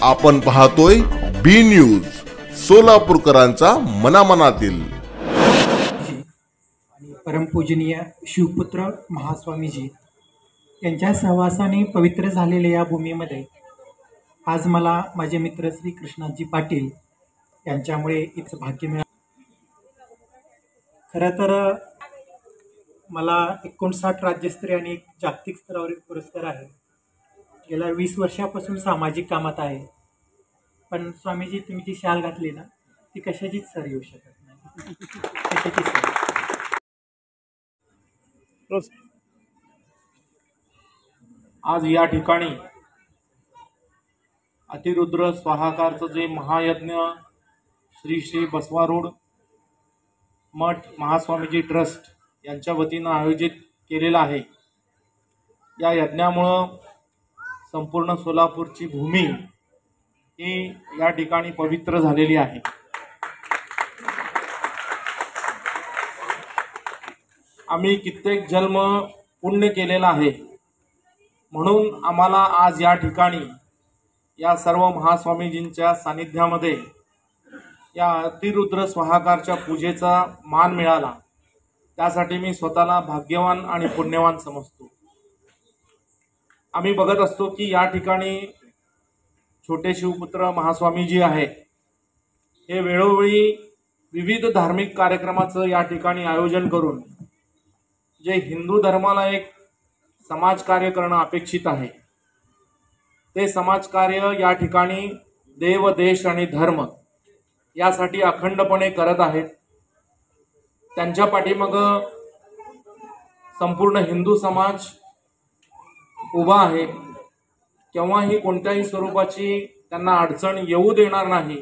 आपण पाहतोय बी न्यूज, सोलापूरकरांचा मनामनातील। आणि परमपूजनीय शिवपुत्र महास्वामीजी यांच्या सहवासाने पवित्र झालेल्या या भूमीमध्ये आज मला माझे मित्र श्री कृष्णाजी पाटील यांच्यामुळे इथं भाग्य मिळालं। खरं तर मला 59 राज्यस्तरीय आणि जागतिक स्तरावर पुरस्कार आहे। गेल्या 20 वर्षापासून सामाजिक कामात आहे, पण स्वामीजी तुम्ही जी शाल घातली ना ती कशाचीच सर येऊ शकत नाही, कशाची सर। आज या ठिकाणी अतिरुद्र स्वाहाकारचं जे महायज्ञ श्री श्री बसवारूढ मठ महास्वामीजी ट्रस्ट यांच्या वतीनं आयोजित केलेला आहे। या यज्ञामुळं संपूर्ण सोलापूरची भूमी ही या ठिकाणी पवित्र झालेली आहे। आम्ही कित्येक जन्म पुण्य केलेला आहे, म्हणून आम्हाला आज या ठिकाणी या सर्व महास्वामीजींच्या सानिध्यामध्ये या अतिरुद्र स्वाहाकारच्या पूजेचा मान मिळाला। त्यासाठी मी स्वतःला भाग्यवान आणि पुण्यवान समजतो। आम्ही बघत असतो की या ठिकाणी छोटे शिवपुत्र महास्वामीजी आहेत, हे वेळोवेळी विविध धार्मिक कार्यक्रमाचं या ठिकाणी आयोजन करून जे हिंदू धर्माला एक समाजकार्य करणं अपेक्षित आहे, ते समाजकार्य या ठिकाणी देव, देश आणि धर्म यासाठी अखंडपणे करत आहेत। त्यांच्या पाठीमागं संपूर्ण हिंदू समाज उभा आहे। केव्हाही कोणत्याही स्वरूपाची त्यांना अडचण येऊ देणार नाही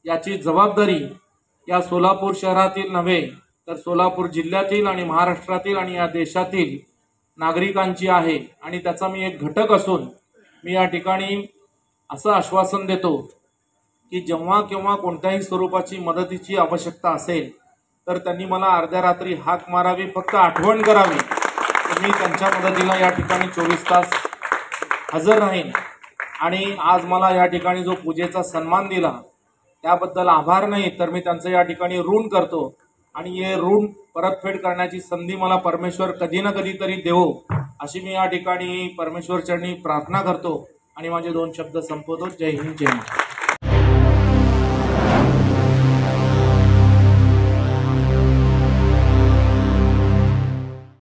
याची जबाबदारी या सोलापूर शहरातील नव्हे तर सोलापूर जिल्ह्यातील आणि महाराष्ट्रातील आणि या देशातील नागरिकांची आहे। आणि त्याचा मी एक घटक असून मी या ठिकाणी असं आश्वासन देतो की जेव्हा केव्हा कोणत्याही स्वरूपाची मदतीची आवश्यकता असेल तर त्यांनी मला अर्ध्या रात्री हाक मारावी, फक्त आठवण करावी, तर मी त्यांच्या मदतीला या ठिकाणी 24 तास हजर राहीन। आणि आज मला या ठिकाणी जो पूजेचा सन्मान दिला त्याबद्दल आभार नाही तर मी त्यांचं या ठिकाणी ऋण करतो आणि हे ऋण परतफेड करण्याची संधी मला परमेश्वर कधी ना कधी तरी देवो अशी मी या ठिकाणी परमेश्वर चरणी प्रार्थना करतो आणि माझे 2 शब्द संपवतो। जय हिंद, जय महाराष्ट्र।